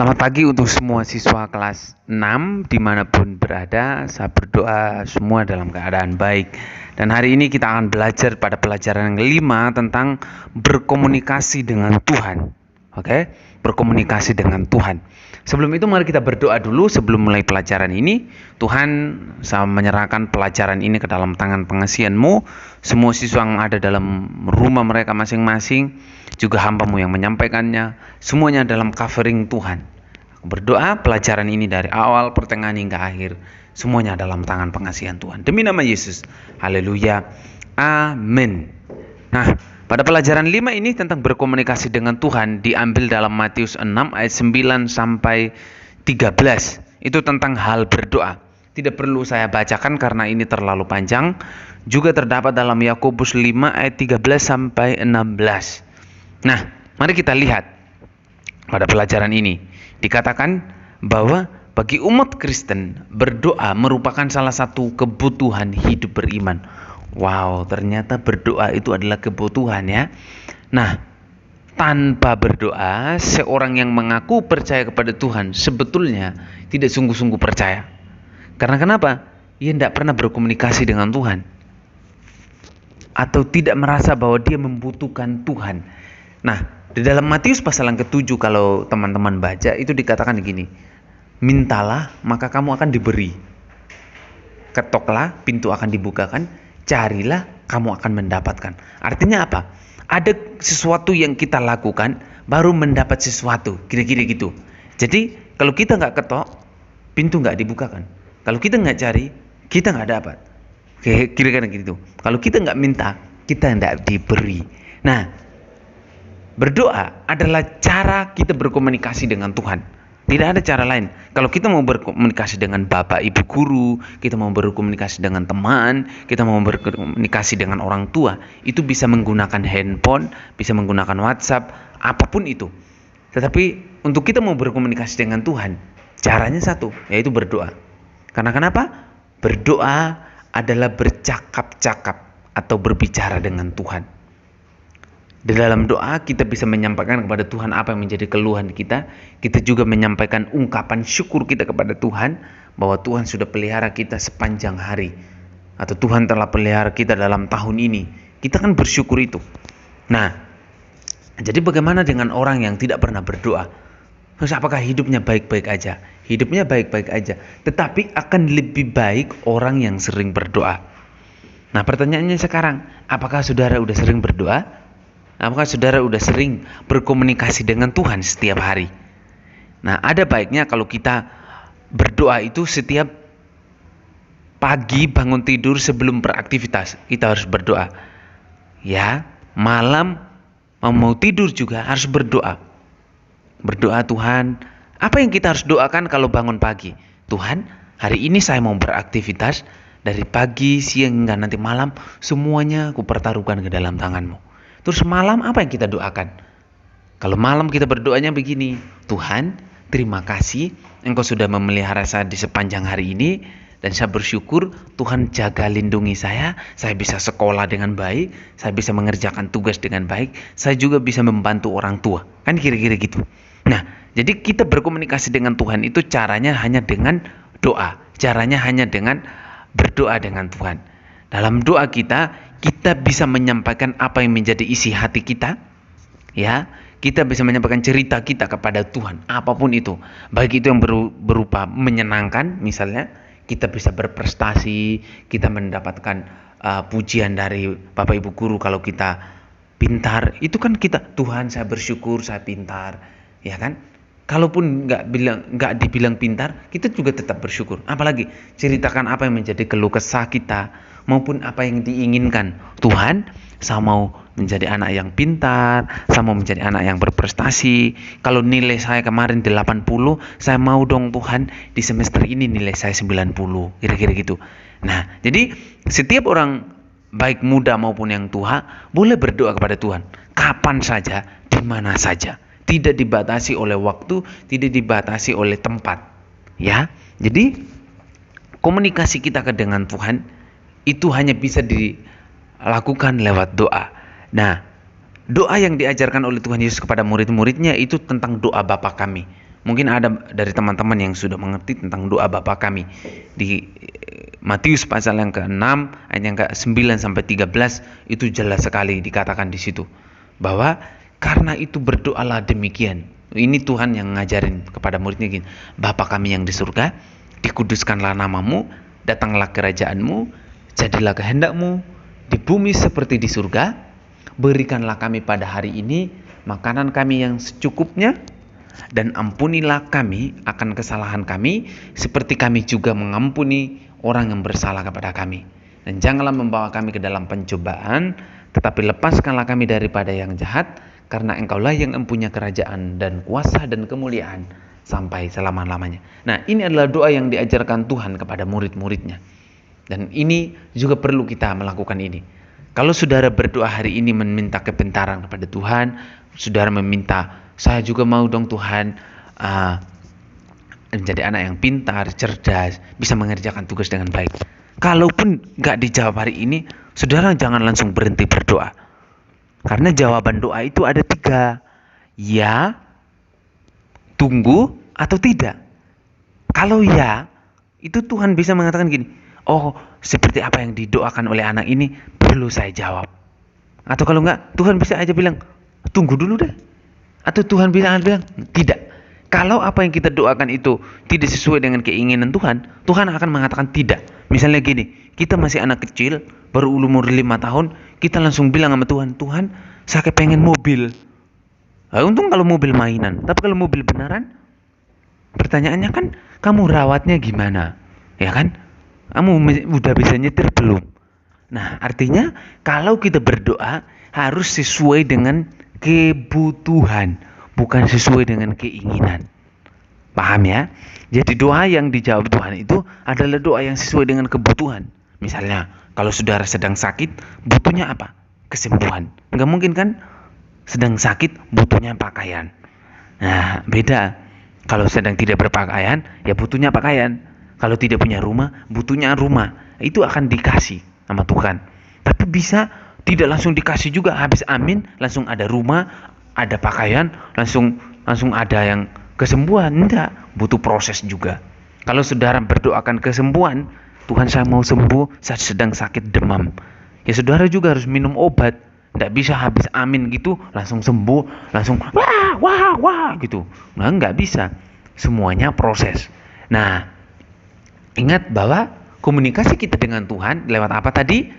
Selamat pagi untuk semua siswa kelas 6 dimanapun berada. Saya berdoa semua dalam keadaan baik. Dan hari ini kita akan belajar pada pelajaran yang kelima tentang berkomunikasi dengan Tuhan. Oke, berkomunikasi dengan Tuhan. Sebelum itu mari kita berdoa dulu sebelum mulai pelajaran ini. Tuhan, saya menyerahkan pelajaran ini ke dalam tangan pengasihan-Mu. Semua siswa yang ada dalam rumah mereka masing-masing, juga hamba-Mu yang menyampaikannya, semuanya dalam covering Tuhan. Aku berdoa pelajaran ini dari awal, pertengahan hingga akhir, semuanya dalam tangan pengasihan Tuhan. Demi nama Yesus. Haleluya. Amin. Nah, pada pelajaran 5 ini tentang berkomunikasi dengan Tuhan diambil dalam Matius 6 ayat 9 sampai 13. Itu tentang hal berdoa. Tidak perlu saya bacakan karena ini terlalu panjang. Juga terdapat dalam Yakobus 5 ayat 13 sampai 16. Nah, mari kita lihat pada pelajaran ini. Dikatakan bahwa bagi umat Kristen, berdoa merupakan salah satu kebutuhan hidup beriman. Wow, ternyata berdoa itu adalah kebutuhan ya. Nah, tanpa berdoa, seorang yang mengaku percaya kepada Tuhan sebetulnya tidak sungguh-sungguh percaya. Karena kenapa? Ia tidak pernah berkomunikasi dengan Tuhan. Atau tidak merasa bahwa dia membutuhkan Tuhan. Nah, di dalam Matius pasal yang ke-7 kalau teman-teman baca itu dikatakan begini. Mintalah maka kamu akan diberi. Ketoklah pintu akan dibukakan. Carilah kamu akan mendapatkan. Artinya apa? Ada sesuatu yang kita lakukan baru mendapat sesuatu. Kira-kira gitu. Jadi kalau kita nggak ketok, pintu nggak dibukakan. Kalau kita nggak cari, kita nggak dapat. Kira-kira gitu. Kalau kita nggak minta, kita nggak diberi. Nah, berdoa adalah cara kita berkomunikasi dengan Tuhan. Tidak ada cara lain. Kalau kita mau berkomunikasi dengan bapak, ibu guru, kita mau berkomunikasi dengan teman, kita mau berkomunikasi dengan orang tua, itu bisa menggunakan handphone, bisa menggunakan WhatsApp, apapun itu. Tetapi untuk kita mau berkomunikasi dengan Tuhan, caranya satu, yaitu berdoa. Karena kenapa? Berdoa adalah bercakap-cakap atau berbicara dengan Tuhan. Di dalam doa kita bisa menyampaikan kepada Tuhan apa yang menjadi keluhan kita. Kita juga menyampaikan ungkapan syukur kita kepada Tuhan bahwa Tuhan sudah pelihara kita sepanjang hari. Atau Tuhan telah pelihara kita dalam tahun ini. Kita kan bersyukur itu. Nah, jadi bagaimana dengan orang yang tidak pernah berdoa? Terus apakah hidupnya baik-baik aja? Hidupnya baik-baik aja. Tetapi akan lebih baik orang yang sering berdoa. Nah, pertanyaannya sekarang, apakah saudara udah sering berdoa? Apakah saudara udah sering berkomunikasi dengan Tuhan setiap hari? Nah, ada baiknya kalau kita berdoa itu setiap pagi bangun tidur sebelum beraktivitas, kita harus berdoa. Ya, malam mau tidur juga harus berdoa. Berdoa Tuhan, apa yang kita harus doakan kalau bangun pagi? Tuhan, hari ini saya mau beraktivitas dari pagi, siang hingga nanti malam, semuanya aku pertaruhkan ke dalam tangan-Mu. Terus malam apa yang kita doakan? Kalau malam kita berdoanya begini, Tuhan, terima kasih Engkau sudah memelihara saya di sepanjang hari ini, dan saya bersyukur Tuhan jaga lindungi saya bisa sekolah dengan baik, saya bisa mengerjakan tugas dengan baik, saya juga bisa membantu orang tua. Kan kira-kira gitu. Nah, jadi kita berkomunikasi dengan Tuhan itu caranya hanya dengan doa, caranya hanya dengan berdoa dengan Tuhan. Dalam doa kita bisa menyampaikan apa yang menjadi isi hati kita. Ya, kita bisa menyampaikan cerita kita kepada Tuhan, apapun itu. Baik itu yang berupa menyenangkan, misalnya kita bisa berprestasi, kita mendapatkan pujian dari Bapak Ibu guru kalau kita pintar. Itu kan kita, Tuhan saya bersyukur saya pintar, ya kan? Kalaupun nggak dibilang pintar, kita juga tetap bersyukur. Apalagi ceritakan apa yang menjadi keluh kesah kita, maupun apa yang diinginkan. Tuhan, saya mau menjadi anak yang pintar, saya mau menjadi anak yang berprestasi. Kalau nilai saya kemarin 80, saya mau dong Tuhan di semester ini nilai saya 90. Kira-kira gitu. Nah, jadi setiap orang baik muda maupun yang tua boleh berdoa kepada Tuhan kapan saja, di mana saja. Tidak dibatasi oleh waktu, tidak dibatasi oleh tempat. Ya. Jadi komunikasi kita dengan Tuhan itu hanya bisa dilakukan lewat doa. Nah, doa yang diajarkan oleh Tuhan Yesus kepada murid-muridnya itu tentang doa Bapa kami. Mungkin ada dari teman-teman yang sudah mengerti tentang doa Bapa kami. Di Matius pasal yang ke-6 ayat yang ke-9 sampai 13 itu jelas sekali dikatakan di situ bahwa karena itu berdoalah demikian. Ini Tuhan yang ngajarin kepada muridnya gini, Bapa kami yang di surga, dikuduskanlah namamu, datanglah kerajaanmu, jadilah kehendakmu di bumi seperti di surga. Berikanlah kami pada hari ini makanan kami yang secukupnya, dan ampunilah kami akan kesalahan kami seperti kami juga mengampuni orang yang bersalah kepada kami. Dan janganlah membawa kami ke dalam pencobaan, tetapi lepaskanlah kami daripada yang jahat, karena Engkaulah yang mempunyai kerajaan dan kuasa dan kemuliaan sampai selama-lamanya. Nah, ini adalah doa yang diajarkan Tuhan kepada murid-muridnya. Dan ini juga perlu kita melakukan ini. Kalau saudara berdoa hari ini meminta kepintaran kepada Tuhan, saudara meminta, saya juga mau dong Tuhan menjadi anak yang pintar, cerdas, bisa mengerjakan tugas dengan baik. Kalaupun gak dijawab hari ini, saudara jangan langsung berhenti berdoa. Karena jawaban doa itu ada 3. Ya, tunggu, atau tidak. Kalau ya, itu Tuhan bisa mengatakan gini, oh seperti apa yang didoakan oleh anak ini perlu saya jawab. Atau kalau enggak, Tuhan bisa aja bilang, tunggu dulu deh. Atau Tuhan bilang tidak. Kalau apa yang kita doakan itu tidak sesuai dengan keinginan Tuhan, Tuhan akan mengatakan tidak. Misalnya gini, kita masih anak kecil, baru umur 5 tahun, kita langsung bilang sama Tuhan, Tuhan, saya kepengen mobil. Nah, untung kalau mobil mainan, tapi kalau mobil beneran, pertanyaannya kan, kamu rawatnya gimana? Ya kan? Kamu udah bisa nyetir belum? Nah, artinya kalau kita berdoa harus sesuai dengan kebutuhan, bukan sesuai dengan keinginan. Paham ya? Jadi doa yang dijawab Tuhan itu adalah doa yang sesuai dengan kebutuhan. Misalnya, kalau saudara sedang sakit, butuhnya apa? Kesembuhan. Enggak mungkin kan? Sedang sakit, butuhnya pakaian. Nah, beda. Kalau sedang tidak berpakaian, ya butuhnya pakaian. Kalau tidak punya rumah, butuhnya rumah. Itu akan dikasih sama Tuhan. Tapi bisa tidak langsung dikasih juga, habis amin langsung ada rumah, ada pakaian, langsung ada yang kesembuhan. Enggak, butuh proses juga. Kalau saudara berdoakan kesembuhan, Tuhan saya mau sembuh, saya sedang sakit demam, ya saudara juga harus minum obat. Enggak bisa habis amin gitu langsung sembuh, langsung wah gitu. Nah, enggak bisa. Semuanya proses. Nah, ingat bahwa komunikasi kita dengan Tuhan lewat apa tadi?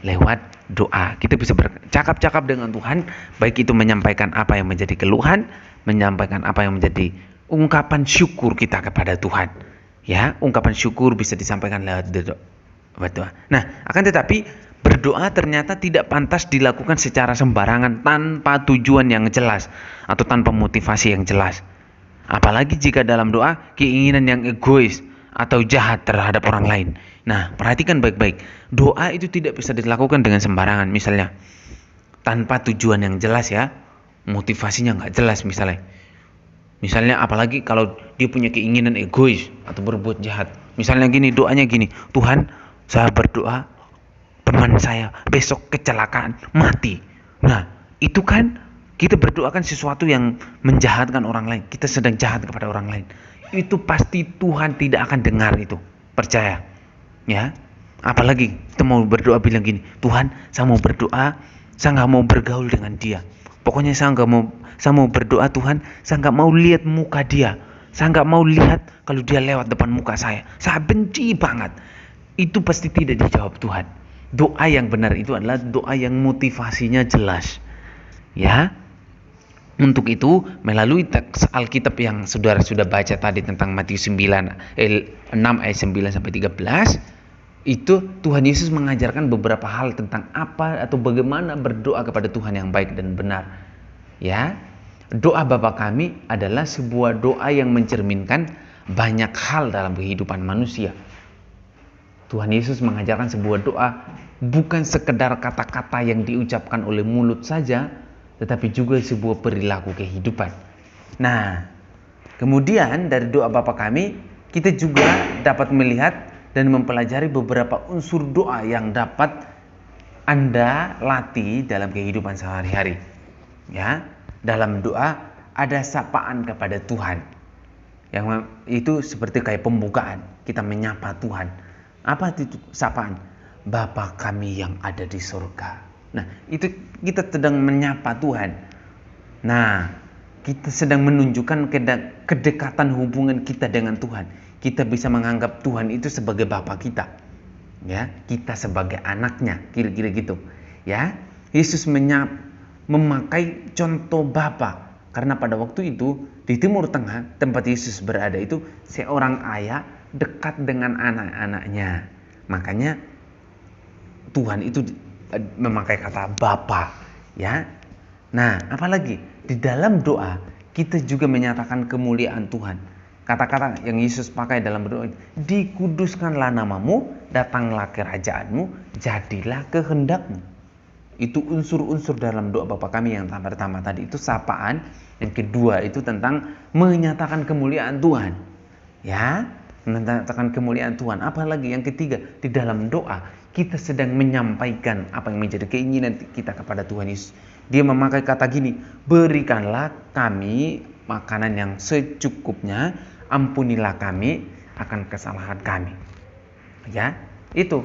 Lewat doa. Kita bisa bercakap-cakap dengan Tuhan, baik itu menyampaikan apa yang menjadi keluhan, menyampaikan apa yang menjadi ungkapan syukur kita kepada Tuhan. Ya, ungkapan syukur bisa disampaikan lewat doa. Nah, akan tetapi berdoa ternyata tidak pantas dilakukan secara sembarangan tanpa tujuan yang jelas atau tanpa motivasi yang jelas. Apalagi jika dalam doa keinginan yang egois atau jahat terhadap orang lain. Nah, perhatikan baik-baik. Doa itu tidak bisa dilakukan dengan sembarangan. Misalnya, tanpa tujuan yang jelas ya. Motivasinya nggak jelas misalnya. Misalnya apalagi kalau dia punya keinginan egois atau berbuat jahat. Misalnya gini, doanya gini, Tuhan, saya berdoa teman saya besok kecelakaan, mati. Nah, itu kan kita berdoakan sesuatu yang menjahatkan orang lain. Kita sedang jahat kepada orang lain. Itu pasti Tuhan tidak akan dengar itu. Percaya. Ya, apalagi kita mau berdoa bilang gini, Tuhan, saya mau berdoa, saya nggak mau bergaul dengan dia. Pokoknya saya mau berdoa Tuhan, saya nggak mau lihat muka dia, saya nggak mau lihat kalau dia lewat depan muka saya benci banget. Itu pasti tidak dijawab Tuhan. Doa yang benar itu adalah doa yang motivasinya jelas. Ya, untuk itu melalui teks Alkitab yang saudara sudah baca tadi tentang Matius 6 ayat 9 sampai 13, itu Tuhan Yesus mengajarkan beberapa hal tentang apa atau bagaimana berdoa kepada Tuhan yang baik dan benar. Ya, doa Bapa kami adalah sebuah doa yang mencerminkan banyak hal dalam kehidupan manusia. Tuhan Yesus mengajarkan sebuah doa bukan sekedar kata-kata yang diucapkan oleh mulut saja, tetapi juga sebuah perilaku kehidupan. Nah, kemudian dari doa Bapa kami, kita juga dapat melihat dan mempelajari beberapa unsur doa yang dapat Anda latih dalam kehidupan sehari-hari. Ya, dalam doa ada sapaan kepada Tuhan. Yang itu seperti kayak pembukaan, kita menyapa Tuhan. Apa itu sapaan? Bapa kami yang ada di surga. Nah, itu kita sedang menyapa Tuhan. Nah, kita sedang menunjukkan kedekatan hubungan kita dengan Tuhan. Kita bisa menganggap Tuhan itu sebagai Bapa kita. Ya, kita sebagai anaknya, kira-kira gitu. Ya, Yesus memakai contoh Bapa karena pada waktu itu di Timur Tengah tempat Yesus berada itu seorang ayah dekat dengan anak-anaknya. Makanya Tuhan itu memakai kata Bapa, ya. Nah, apalagi di dalam doa kita juga menyatakan kemuliaan Tuhan. Kata-kata yang Yesus pakai dalam berdoa, dikuduskanlah namamu, datanglah kerajaanmu, jadilah kehendakmu. Itu unsur-unsur dalam doa Bapa kami yang pertama tadi itu sapaan, yang kedua itu tentang menyatakan kemuliaan Tuhan. Ya, menyatakan kemuliaan Tuhan. Apalagi yang ketiga, di dalam doa kita sedang menyampaikan apa yang menjadi keinginan kita kepada Tuhan Yesus. Dia memakai kata gini, berikanlah kami makanan yang secukupnya, ampunilah kami akan kesalahan kami. Ya, itu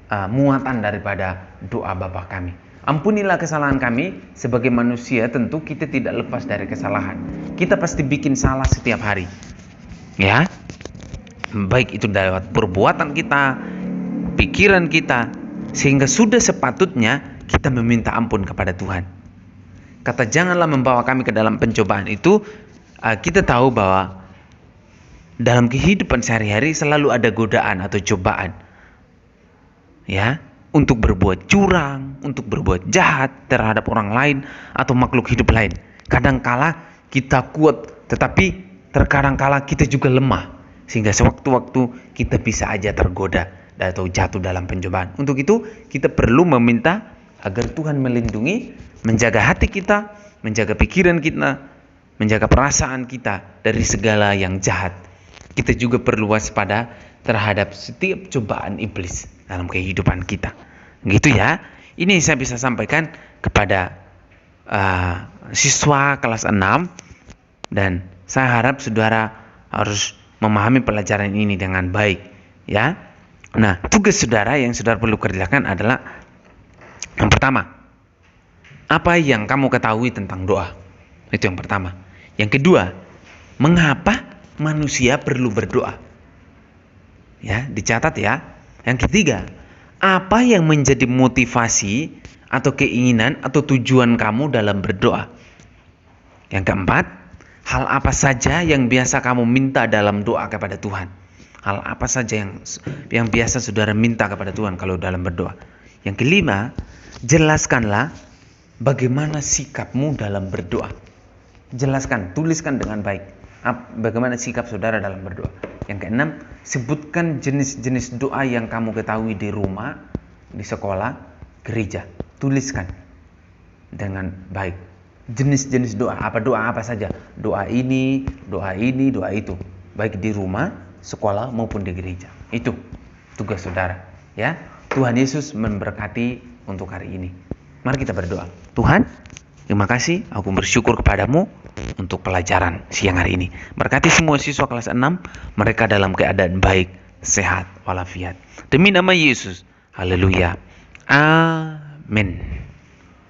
muatan daripada doa Bapa kami. Ampunilah kesalahan kami. Sebagai manusia tentu kita tidak lepas dari kesalahan. Kita pasti bikin salah setiap hari. Ya, baik itu lewat perbuatan kita, pikiran kita, sehingga sudah sepatutnya kita meminta ampun kepada Tuhan. Kata janganlah membawa kami ke dalam pencobaan itu, kita tahu bahwa dalam kehidupan sehari-hari selalu ada godaan atau cobaan. Ya, untuk berbuat curang, untuk berbuat jahat terhadap orang lain atau makhluk hidup lain. Kadangkala kita kuat, tetapi terkadang-kala kita juga lemah, sehingga sewaktu-waktu kita bisa aja tergoda atau jatuh dalam pencobaan. Untuk itu kita perlu meminta agar Tuhan melindungi, menjaga hati kita, menjaga pikiran kita, menjaga perasaan kita dari segala yang jahat. Kita juga perlu waspada terhadap setiap cobaan iblis dalam kehidupan kita. Gitu ya. Ini saya bisa sampaikan kepada siswa kelas 6 dan saya harap saudara harus memahami pelajaran ini dengan baik, ya. Nah, tugas saudara yang saudara perlu kerjakan adalah yang pertama, apa yang kamu ketahui tentang doa? Itu yang pertama. Yang kedua, mengapa manusia perlu berdoa? Ya, dicatat ya. Yang ketiga, apa yang menjadi motivasi atau keinginan atau tujuan kamu dalam berdoa? Yang keempat, hal apa saja yang biasa kamu minta dalam doa kepada Tuhan? Hal apa saja yang biasa saudara minta kepada Tuhan kalau dalam berdoa? Yang kelima, jelaskanlah bagaimana sikapmu dalam berdoa. Jelaskan, tuliskan dengan baik bagaimana sikap saudara dalam berdoa. Yang keenam, sebutkan jenis-jenis doa yang kamu ketahui di rumah, di sekolah, gereja. Tuliskan dengan baik. Jenis-jenis doa apa saja. Doa ini, doa itu. Baik di rumah, sekolah maupun di gereja. Itu tugas saudara, ya. Tuhan Yesus memberkati untuk hari ini. Mari kita berdoa. Tuhan, terima kasih, aku bersyukur kepadamu untuk pelajaran siang hari ini. Berkati semua siswa kelas 6, mereka dalam keadaan baik, sehat, walafiat. Demi nama Yesus, haleluya, amin.